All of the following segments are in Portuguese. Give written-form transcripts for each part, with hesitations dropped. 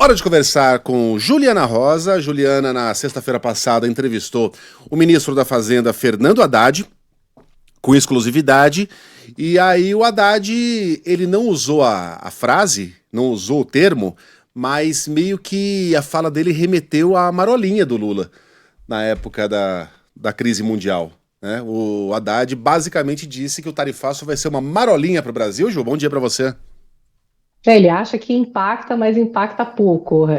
Hora de conversar com Juliana Rosa. Juliana, na sexta-feira passada, entrevistou o ministro da Fazenda, Fernando Haddad, com exclusividade. E aí o Haddad, ele não usou a frase, não usou o termo, mas meio que a fala dele remeteu à marolinha do Lula, na época da crise mundial, né? O Haddad basicamente disse que o tarifaço vai ser uma marolinha para o Brasil. Ju, bom dia para você. Ele acha que impacta, mas impacta pouco.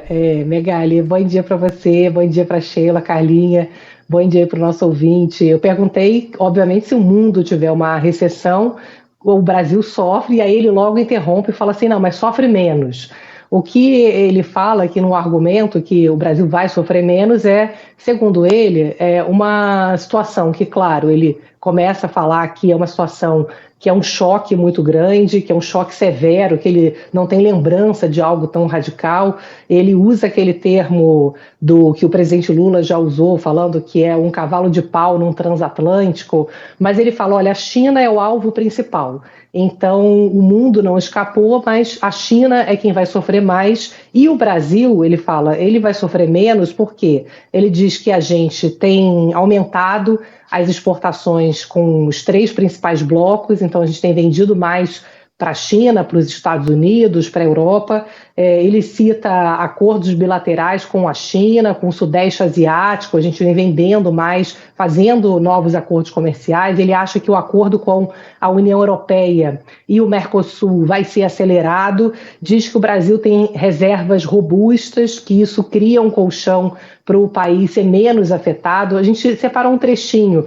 Megali, bom dia para você, bom dia para Sheila, Carlinha, bom dia para o nosso ouvinte. Eu perguntei, obviamente, se o mundo tiver uma recessão, o Brasil sofre, e aí ele logo interrompe e fala assim, não, mas sofre menos. O que ele fala aqui no argumento que o Brasil vai sofrer menos é, segundo ele, uma situação que, claro, ele começa a falar que é uma situação que é um choque muito grande, que é um choque severo, que ele não tem lembrança de algo tão radical. Ele usa aquele termo do que o presidente Lula já usou, falando que é um cavalo de pau num transatlântico, mas ele fala, olha, a China é o alvo principal. Então, o mundo não escapou, mas a China é quem vai sofrer mais. E o Brasil, ele fala, ele vai sofrer menos porque ele diz que a gente tem aumentado as exportações com os três principais blocos, então a gente tem vendido mais para a China, para os Estados Unidos, para a Europa. Ele cita acordos bilaterais com a China, com o Sudeste Asiático, a gente vem vendendo mais, fazendo novos acordos comerciais. Ele acha que o acordo com a União Europeia e o Mercosul vai ser acelerado, diz que o Brasil tem reservas robustas, que isso cria um colchão para o país ser menos afetado. A gente separou um trechinho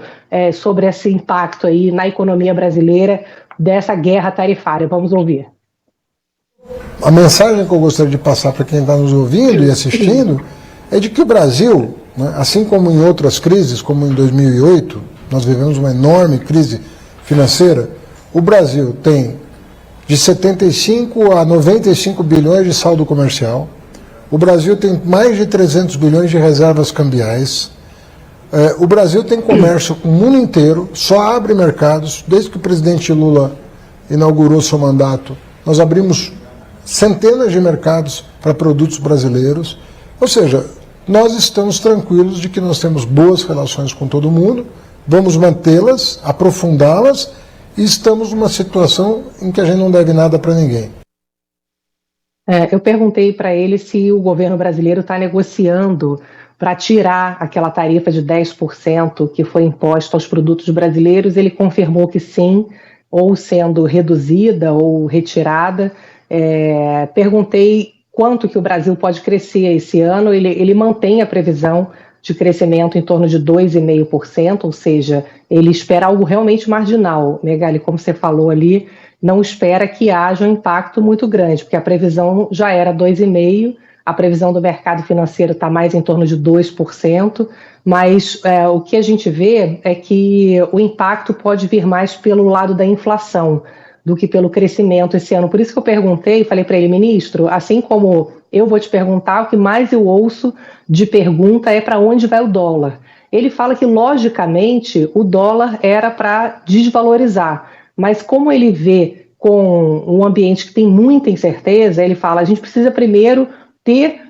sobre esse impacto aí na economia brasileira dessa guerra tarifária. Vamos ouvir. A mensagem que eu gostaria de passar para quem está nos ouvindo e assistindo é de que o Brasil, né, assim como em outras crises, como em 2008, nós vivemos uma enorme crise financeira, o Brasil tem de 75 a 95 bilhões de saldo comercial, o Brasil tem mais de 300 bilhões de reservas cambiais. O Brasil tem comércio com o mundo inteiro, só abre mercados. Desde que o presidente Lula inaugurou seu mandato, nós abrimos centenas de mercados para produtos brasileiros. Ou seja, nós estamos tranquilos de que nós temos boas relações com todo mundo, vamos mantê-las, aprofundá-las, e estamos numa situação em que a gente não deve nada para ninguém. Eu perguntei para ele se o governo brasileiro está negociando para tirar aquela tarifa de 10% que foi imposta aos produtos brasileiros. Ele confirmou que sim, ou sendo reduzida ou retirada. Perguntei quanto que o Brasil pode crescer esse ano. Ele mantém a previsão de crescimento em torno de 2,5%, ou seja, ele espera algo realmente marginal. Megali, como você falou ali, não espera que haja um impacto muito grande, porque a previsão já era 2,5%, a previsão do mercado financeiro está mais em torno de 2%, mas o que a gente vê é que o impacto pode vir mais pelo lado da inflação do que pelo crescimento esse ano. Por isso que eu perguntei e falei para ele, ministro, assim como eu vou te perguntar, o que mais eu ouço de pergunta é para onde vai o dólar. Ele fala que, logicamente, o dólar era para desvalorizar, mas como ele vê com um ambiente que tem muita incerteza, ele fala, a gente precisa primeiro ter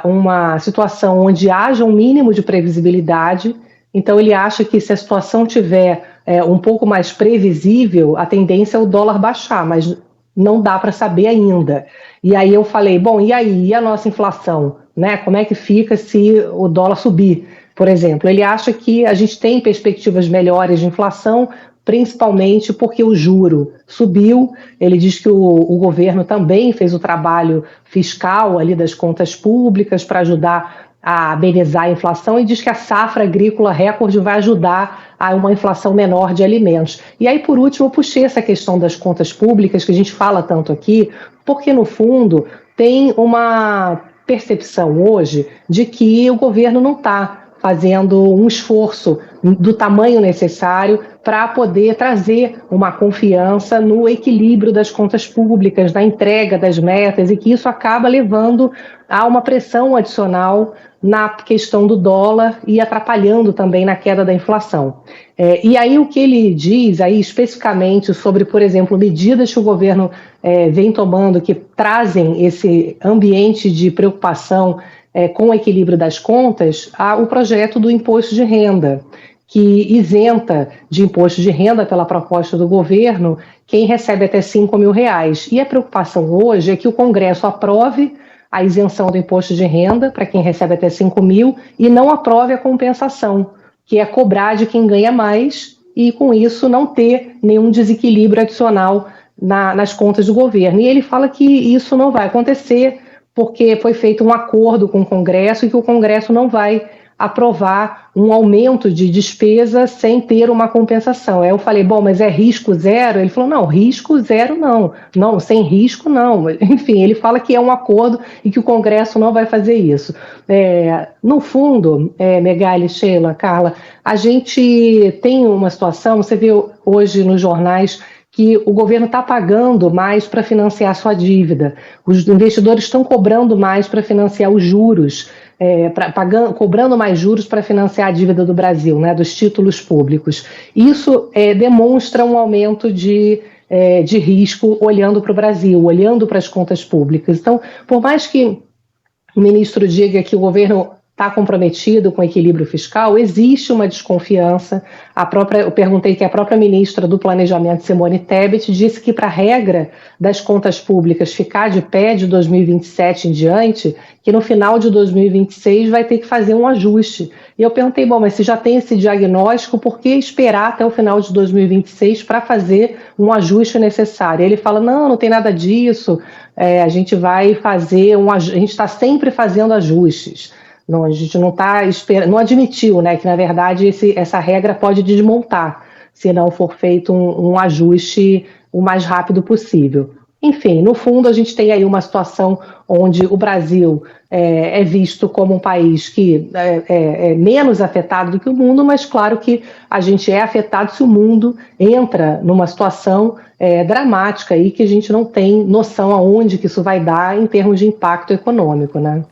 uma situação onde haja um mínimo de previsibilidade. Então ele acha que se a situação tiver um pouco mais previsível, a tendência é o dólar baixar, mas não dá para saber ainda. E aí eu falei, bom, e aí? E a nossa inflação? Né? Como é que fica se o dólar subir, por exemplo? Ele acha que a gente tem perspectivas melhores de inflação, principalmente porque o juro subiu. Ele diz que o governo também fez o trabalho fiscal ali das contas públicas para ajudar a amenizar a inflação e diz que a safra agrícola recorde vai ajudar a uma inflação menor de alimentos. E aí, por último, eu puxei essa questão das contas públicas, que a gente fala tanto aqui, porque, no fundo, tem uma percepção hoje de que o governo não está fazendo um esforço do tamanho necessário para poder trazer uma confiança no equilíbrio das contas públicas, na entrega das metas, e que isso acaba levando a uma pressão adicional na questão do dólar e atrapalhando também na queda da inflação. E aí o que ele diz aí especificamente sobre, por exemplo, medidas que o governo vem tomando que trazem esse ambiente de preocupação com o equilíbrio das contas, há o projeto do imposto de renda, que isenta de imposto de renda, pela proposta do governo, quem recebe até R$ 5.000. E a preocupação hoje é que o Congresso aprove a isenção do imposto de renda para quem recebe até 5 mil e não aprove a compensação, que é cobrar de quem ganha mais e, com isso, não ter nenhum desequilíbrio adicional nas contas do governo. E ele fala que isso não vai acontecer porque foi feito um acordo com o Congresso e que o Congresso não vai aprovar um aumento de despesa sem ter uma compensação. Aí eu falei, bom, mas é risco zero? Ele falou, não, risco zero não. Não, sem risco não. Enfim, ele fala que é um acordo e que o Congresso não vai fazer isso. No fundo, Megali, Sheila, Carla, a gente tem uma situação, você viu hoje nos jornais, que o governo está pagando mais para financiar sua dívida. Os investidores estão cobrando mais para financiar os juros, cobrando mais juros para financiar a dívida do Brasil, né, dos títulos públicos. Isso demonstra um aumento de risco olhando para o Brasil, olhando para as contas públicas. Então, por mais que o ministro diga que o governo está comprometido com o equilíbrio fiscal, existe uma desconfiança. Eu perguntei que a própria ministra do Planejamento, Simone Tebet, disse que para a regra das contas públicas ficar de pé de 2027 em diante, que no final de 2026 vai ter que fazer um ajuste. E eu perguntei, bom, mas se já tem esse diagnóstico, por que esperar até o final de 2026 para fazer um ajuste necessário? Ele fala, não tem nada disso, a gente vai fazer a gente está sempre fazendo ajustes. Não, a gente não está não admitiu, né, que na verdade essa regra pode desmontar se não for feito um ajuste o mais rápido possível. Enfim, no fundo a gente tem aí uma situação onde o Brasil é visto como um país que é menos afetado do que o mundo, mas claro que a gente é afetado se o mundo entra numa situação dramática aí que a gente não tem noção aonde que isso vai dar em termos de impacto econômico, né?